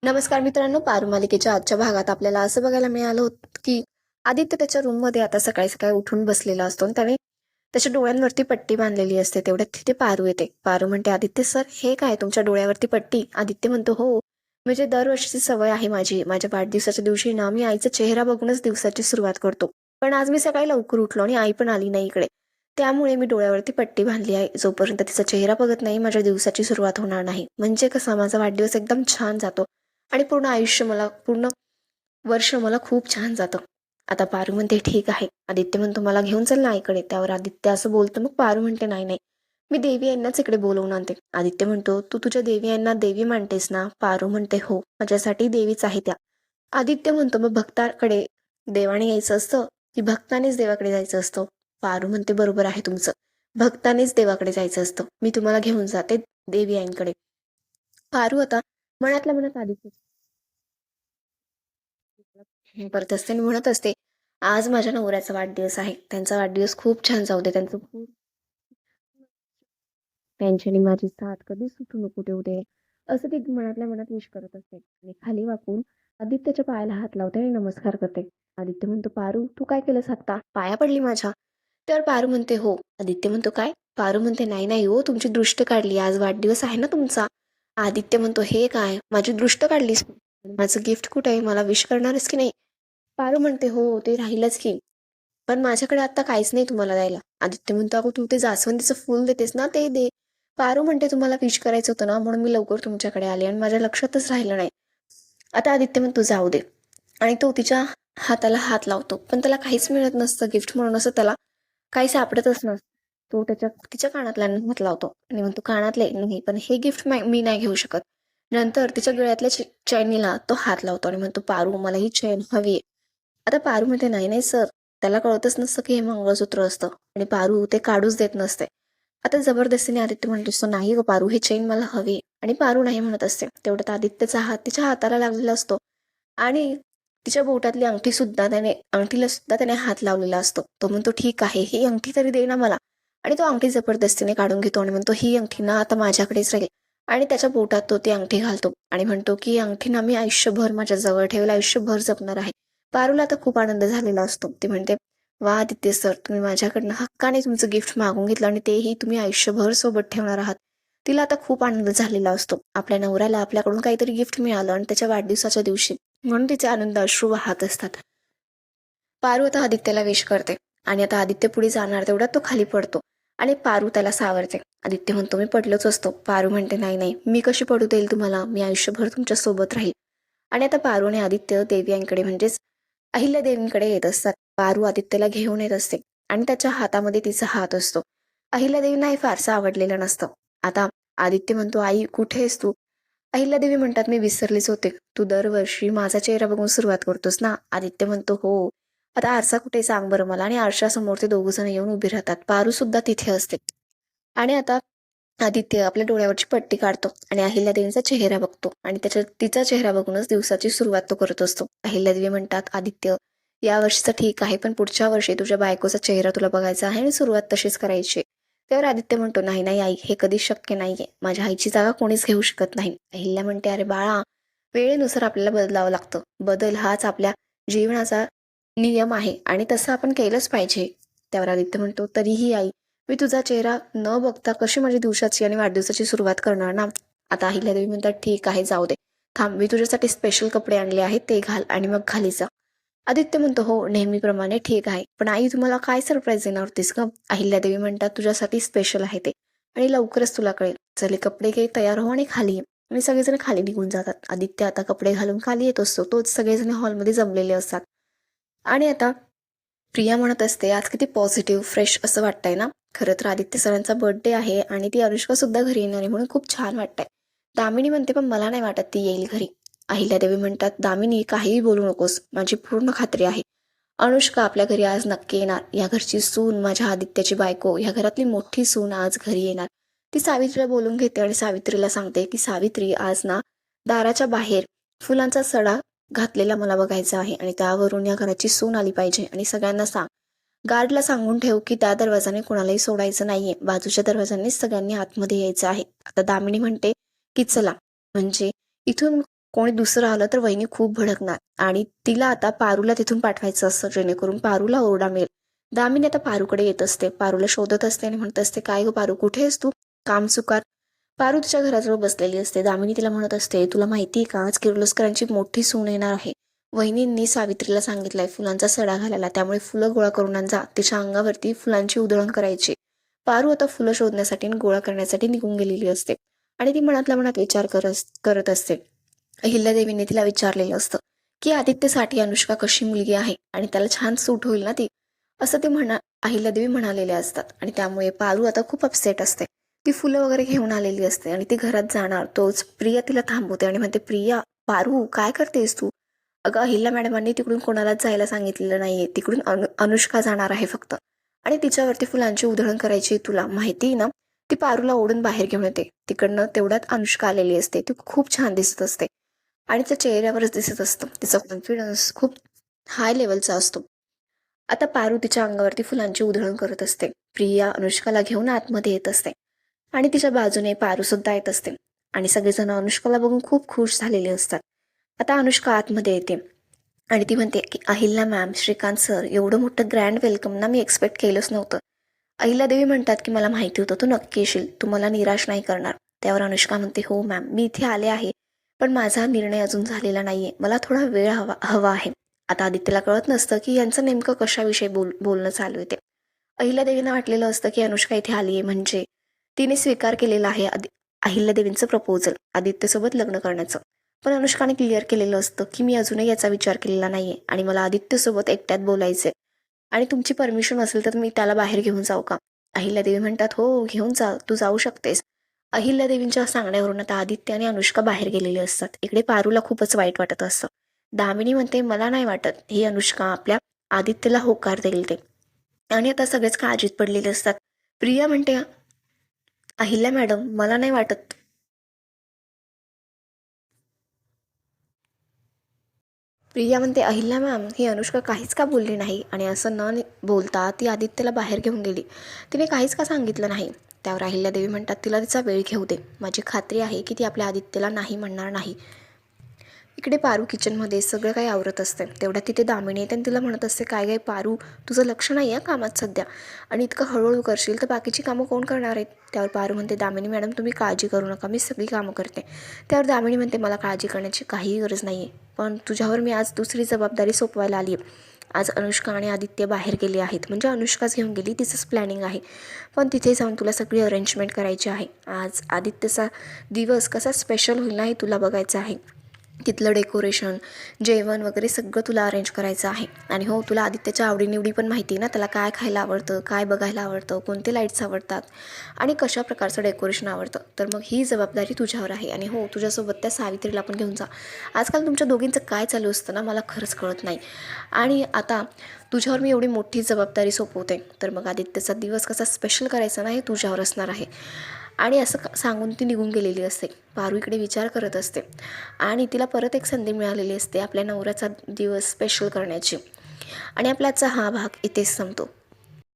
नमस्कार मित्रांनो, पारू मालिकेच्या आजच्या भागात आपल्याला असं बघायला मिळालं होतं की आदित्य त्याच्या रूममध्ये आता सकाळी सकाळी उठून बसलेला असतो आणि त्याने त्याच्या डोळ्यांवरती पट्टी बांधलेली असते. तेवढ्यात तिथे पारू येते. पारू म्हणते, आदित्य सर, हे काय तुमच्या डोळ्यावरती पट्टी? आदित्य म्हणतो, हो, म्हणजे दरवर्षीची सवय आहे माझी. माझ्या वाढदिवसाच्या दिवशी ना मी आईचा चेहरा बघूनच दिवसाची सुरुवात करतो. पण आज मी सकाळी लवकर उठलो आणि आई पण आली नाही इकडे, त्यामुळे मी डोळ्यावरती पट्टी बांधली आहे. जोपर्यंत तिचा चेहरा बघत नाही माझ्या दिवसाची सुरुवात होणार नाही. म्हणजे कसा माझा वाढदिवस एकदम छान जातो आणि पूर्ण वर्ष मला खूप छान जातं. आता पारू म्हणते, ठीक आहे. आदित्य म्हणतो, मला घेऊन चल ना आईकडे. त्यावर आदित्य असं बोलतं. मग पारू म्हणते, नाही नाही, मी देवी यांनाच इकडे बोलवून आणते. आदित्य म्हणतो, तू तुझ्या देवी यांना देवी मानतेस ना? पारू म्हणते, हो, माझ्यासाठी देवीच आहे त्या. आदित्य म्हणतो, मग भक्ताकडे देवाने यायचं असतं की भक्तानेच देवाकडे जायचं असतं? पारू म्हणते, बरोबर आहे तुमचं, भक्तानेच देवाकडे जायचं असतं. मी तुम्हाला घेऊन जाते देवी आईंकडे. पारू आता मनातल्या मनात आदित्य करत असते आणि म्हणत असते, आज माझ्या नवऱ्याचा वाढदिवस आहे. त्यांचा वाढदिवस खूप छान जाऊ दे. त्यांचं खूप त्यांच्याने माझी साथ कधीच सुटू नको देऊ दे, असं ती मनातल्या मनात विश करत असते. आणि खाली वाकून आदित्यच्या पायाला हात लावते आणि नमस्कार करते. आदित्य म्हणतो, पारू, तू काय केलंस आत्ता? पाया पडली माझ्या? तर पारू म्हणते, हो. आदित्य म्हणतो, काय? पारू म्हणते, नाही नाही हो, तुमची दृष्ट काढली, आज वाढदिवस आहे ना तुमचा. आदित्य म्हणतो, हे काय, माझी दृष्ट काढलीस? माझं गिफ्ट कुठे आहे? मला विश करणारच की नाही? पारू म्हणते, हो, ते राहीलच की, पण माझ्याकडे आता काहीच नाही तुम्हाला द्यायला. आदित्य म्हणतो, अगो तू ते जास्वंदीचं फुल देतेस ना, ते दे. पारू म्हणते, तुम्हाला विश करायचं होतं ना, म्हणून मी लवकर तुमच्याकडे आले आणि माझ्या लक्षातच राहिलं नाही. आता आदित्य म्हणतो, जाऊ दे. आणि तो तिच्या हाताला हात लावतो, पण त्याला काहीच मिळत नसतं गिफ्ट म्हणून, असं त्याला काही सापडतच नसतं. तो तिच्या कानातल्या हात लावतो आणि म्हणतो, कानातले नाही, पण हे गिफ्ट मी नाही घेऊ शकत. नंतर तिच्या गळ्यातल्या चैनीला तो हात लावतो आणि म्हणतो, पारू, मला ही चैन हवी आहे. आता पारू म्हणते, नाही नाही सर, त्याला कळतच नसतं की हे मंगळसूत्र असतं आणि पारू ते काढूच देत नसते. आता जबरदस्तीने आदित्य म्हणत असतो, नाही ग पारू, हे चेन मला हवी. आणि पारू नाही म्हणत असते. तेवढ्यात आदित्यचा हात तिच्या हाताला लागलेला असतो आणि तिच्या बोटातली अंगठीला सुद्धा त्याने हात लावलेला असतो. तो म्हणतो, ठीक आहे, ही अंगठी तरी दे ना मला. आणि तो अंगठी जबरदस्तीने काढून घेतो आणि म्हणतो, ही अंगठी ना आता माझ्याकडेच राहील. आणि त्याच्या बोटात तो ती अंगठी घालतो आणि म्हणतो की, ही अंगठी ना मी आयुष्यभर माझ्या जवळ ठेवेल, आयुष्यभर जपणार आहे. पारूला आता खूप आनंद झालेला असतो. ती म्हणते, वा आदित्य सर, तुम्ही माझ्याकडनं हक्काने तुमचं गिफ्ट मागून घेतलं आणि तेही तुम्ही आयुष्यभर सोबत ठेवणार आहात. तिला आता खूप आनंद झालेला असतो. आपल्या नवऱ्याला आपल्याकडून काहीतरी गिफ्ट मिळालं आणि त्याच्या वाढदिवसाच्या दिवशी, म्हणून तिचे आनंद अश्रू वाहत असतात. पारू आता आदित्यला विश करते आणि आता आदित्य पुढे जाणार तेवढ्यात तो खाली पडतो आणि पारू त्याला सावरते. आदित्य म्हणतो, मी पडलोच असतो. पारू म्हणते, नाही नाही, मी कशी पडू देईल तुम्हाला, मी आयुष्यभर तुमच्या सोबत राहील. आणि आता पारू आणि आदित्य देव्यांकडे म्हणजेच अहिल्यादेवींकडे येत असतात. पारू आदित्यला घेऊन येत असते आणि त्याच्या हातामध्ये तिचा हात असतो. अहिल्यादेवींना हे फारसं आवडलेलं नसतं. आता आदित्य म्हणतो, आई कुठे आहेस तू? अहिल्यादेवी म्हणतात, मी विसरलीच होते, तू दरवर्षी माझा चेहरा बघून सुरुवात करतोस ना? आदित्य म्हणतो, हो. आता आरसा कुठे, सांग बरं मला. आणि आरशासमोर ते दोघ जण येऊन उभे राहतात. पारू सुद्धा तिथे असते. आणि आता आदित्य आपल्या डोळ्यावरची पट्टी काढतो आणि अहिल्यादेवींचा चेहरा बघतो आणि तिचा चेहरा बघूनच दिवसाची सुरुवात तो करत असतो. अहिल्यादेवी म्हणतात, आदित्य, या वर्षीचं ठीक आहे, पण पुढच्या वर्षी तुझ्या बायकोचा चेहरा तुला बघायचा आहे आणि सुरुवात तशीच करायची. त्यावर आदित्य म्हणतो, नाही नाही आई, हे कधीच शक्य नाहीये, माझ्या आईची जागा कोणीच घेऊ शकत नाही. अहिल्या म्हणते, अरे बाळा, वेळेनुसार आपल्याला बदलावं लागतं. बदल हाच आपल्या जीवनाचा नियम आहे आणि तसं आपण केलंच पाहिजे. त्यावर आदित्य म्हणतो, तरीही आई, मी तुझा चेहरा न बघता कशी माझी दिवसाची आणि वाढदिवसाची सुरुवात करणार ना? आता अहिल्यादेवी म्हणतात, ठीक आहे, जाऊ दे, थांब, मी तुझ्यासाठी स्पेशल कपडे आणले आहेत, ते घाल आणि मग खाली जा. आदित्य म्हणतो, हो, नेहमीप्रमाणे ठीक आहे, पण आई, तुम्हाला काय सरप्राईज देणार होतीस का? अहिल्यादेवी म्हणतात, तुझ्यासाठी स्पेशल आहे ते, आणि लवकरच तुला कळेल. चल, कपडे घे, तयार हो आणि खाली ये. आणि सगळेजण खाली निघून जातात. आदित्य आता कपडे घालून खाली येत असतो. तोच सगळेजण हॉलमध्ये जमलेले असतात. आणि आता प्रिया म्हणत असते, आज किती पॉझिटिव्ह फ्रेश असं वाटतंय ना? खरं तर आदित्य सरांचा बर्थडे आहे आणि ती अनुष्का सुद्धा घरी येणार आहे, म्हणून खूप छान वाटतंय. दामिनी म्हणते, पण मला नाही वाटत ती येईल घरी. अहिल्यादेवी म्हणतात, दामिनी, काहीही बोलू नकोस, माझी पूर्ण खात्री आहे, अनुष्का आपल्या घरी आज नक्की येणार. या घरची सून, माझ्या आदित्याची बायको, या घरातली मोठी सून आज घरी येणार. ती सावित्रीला बोलून घेते आणि सावित्रीला सांगते की, सावित्री, आज ना दाराच्या बाहेर फुलांचा सडा घातलेला मला बघायचा आहे आणि त्यावरून या घराची सून आली पाहिजे. आणि सगळ्यांना सांग, गार्डला सांगून ठेव की त्या दरवाजाने कोणालाही सोडायचं नाहीये, बाजूच्या दरवाजाने सगळ्यांनी आतमध्ये यायचं आहे. आता दामिनी म्हणते की चला, म्हणजे इथून कोणी दुसरं आलं तर वहिनी खूप भडकणार आणि तिला आता पारूला तिथून पाठवायचं असतं जेणेकरून पारूला ओरडा मिळेल. दामिनी आता पारूकडे येत असते, पारूला शोधत असते आणि म्हणत असते, काय गं पारू, कुठे आहेस तू? काम चुकार. पारू तिच्या घराजवळ बसलेली असते. दामिनी तिला म्हणत असते, तुला माहिती आहे का, आज किर्लोस्करांची मोठी सून येणार आहे. वहिनींनी सावित्रीला सांगितलंय फुलांचा सडा घालायला, त्यामुळे फुलं गोळा करून आण जा. तिच्या अंगावरती फुलांची उधळण करायची. पारू आता फुलं शोधण्यासाठी आणि गोळा करण्यासाठी निघून गेलेली असते आणि ती मनातल्या मनात विचार करत असते. अहिल्यादेवीने तिला विचारलेलं असतं की आदित्यसाठी अनुष्का कशी मुलगी आहे आणि त्याला छान सूट होईल ना ती, असं ते अहिल्यादेवी म्हणालेले असतात. आणि त्यामुळे पारू आता खूप अपसेट असते. ती फुलं वगैरे घेऊन आलेली असते आणि ती घरात जाणार तोच प्रिया तिला थांबवते आणि म्हणते, प्रिया, पारू काय करतेस तू? अगं, अहिल्या मॅडमांनी तिकडून कोणालाच जायला सांगितलेलं नाहीये, तिकडून अनुष्का जाणार आहे फक्त, आणि तिच्यावरती फुलांची उधळण करायची तुला माहिती ना. ती पारूला ओढून बाहेर घेऊन येते. तिकडनं तेवढ्यात अनुष्का आलेली असते. ती खूप छान दिसत असते आणि तिच्या चेहऱ्यावरच दिसत असतं तिचा कॉन्फिडन्स खूप हाय लेवलचा असतो. आता पारू तिच्या अंगावरती फुलांची उधळण करत असते. प्रिया अनुष्काला घेऊन आतमध्ये येत असते आणि तिच्या बाजूने पारू सुद्धा येत असते आणि सगळेजण अनुष्काला बघून खूप खुश झालेले असतात. आता अनुष्का आतमध्ये येते आणि ती म्हणते की अहिल्या मॅम, श्रीकांत सर, एवढं मोठं ग्रँड वेलकम ना मी एक्सपेक्ट केलंच नव्हतं. अहिल्यादेवी म्हणतात की मला माहिती होतं तू नक्की येशील, तू मला निराश नाही करणार. त्यावर अनुष्का म्हणते, हो मॅम, मी इथे आले आहे, पण माझा निर्णय अजून झालेला नाहीये, मला थोडा वेळ हवा आहे. आता आदित्यला कळत नसतं की यांचं नेमकं कशाविषयी बोलणं चालू आहे ते. अहिल्यादेवींना वाटलेलं असतं की अनुष्का इथे आली आहे म्हणजे तिने स्वीकार केलेला आहे अहिल्यादेवींचं प्रपोजल आदित्यसोबत लग्न करण्याचं. पण अनुष्काने क्लिअर केलेलं असतं की मी अजूनही याचा विचार केलेला नाहीये आणि मला आदित्यसोबत एकट्यात बोलायचंय आणि तुमची परमिशन असेल तर मी त्याला बाहेर घेऊन जाऊ का? अहिल्यादेवी म्हणतात, हो घेऊन जा, तू जाऊ शकतेस. अहिल्यादेवींच्या सांगण्यावरून आता आदित्य आणि अनुष्का बाहेर गेलेले असतात. इकडे पारूला खूपच वाईट वाटत असतं. दामिनी म्हणते, मला नाही वाटत ही अनुष्का आपल्या आदित्यला होकार देईल ते. आणि आता सगळेच काळजीत पडलेले असतात. प्रिया म्हणते, अहिल्या मॅडम, मला नाही वाटत. प्रिया म्हणते, अहिल्या मॅम, ही अनुष्का काहीच का बोलली नाही आणि असं बोलता ती आदित्यला बाहेर घेऊन गेली. तिने काहीच का सांगितलं नाही. त्यावर अहिल्यादेवी म्हणतात, तिला तिचा वेळ घेऊ दे, माझी खात्री आहे की ती आपल्या आदित्यला नाही म्हणणार नाही. इकडे पारू किचनमध्ये सगळं काही आवरत असते. तेवढ्यात तिथे दामिनी येते आणि तिला म्हणत असते, काय काय पारू, तुझं लक्ष नाही आहे कामात सध्या, आणि इतकं हळूहळू करशील तर बाकीची कामं कोण करणार आहेत? त्यावर पारू म्हणते, दामिनी मॅडम, तुम्ही काळजी करू नका, मी सगळी कामं करते. त्यावर दामिनी म्हणते, मला काळजी करण्याची काहीही गरज नाही आहे, पण तुझ्यावर मी आज दुसरी जबाबदारी सोपवायला आली आहे. आज अनुष्का आणि आदित्य बाहेर गेले आहेत, म्हणजे अनुष्काच घेऊन गेली, तिचंच प्लॅनिंग आहे. पण तिथे जाऊन तुला सगळी अरेंजमेंट करायची आहे. आज आदित्यचा दिवस कसा स्पेशल होईल ना हे तुला बघायचं आहे. तिथलं डेकोरेशन, जेवण वगैरे सगळं तुला अरेंज करायचं आहे. आणि हो, तुला आदित्यच्या आवडीनिवडी पण माहिती आहे ना, त्याला काय खायला आवडतं, काय बघायला आवडतं, कोणते लाईट्स आवडतात आणि कशा प्रकारचं डेकोरेशन आवडतं. तर मग ही जबाबदारी तुझ्यावर आहे. आणि हो, तुझ्यासोबत त्या सावित्रीला पण घेऊन जा. आजकाल तुमच्या दोघींचं काय चालू असतं ना, मला खरंच कळत नाही. आणि आता तुझ्यावर मी एवढी मोठी जबाबदारी सोपवते, तर मग आदित्यचा दिवस कसा स्पेशल करायचा ना हे तुझ्यावर असणार आहे. आणि असं सांगून ती निघून गेलेली असते. पारू इकडे विचार करत असते आणि तिला परत एक संधी मिळालेली असते आपल्या नवऱ्याचा दिवस स्पेशल करण्याची. आणि आपला आजचा हा भाग इथेच संपतो.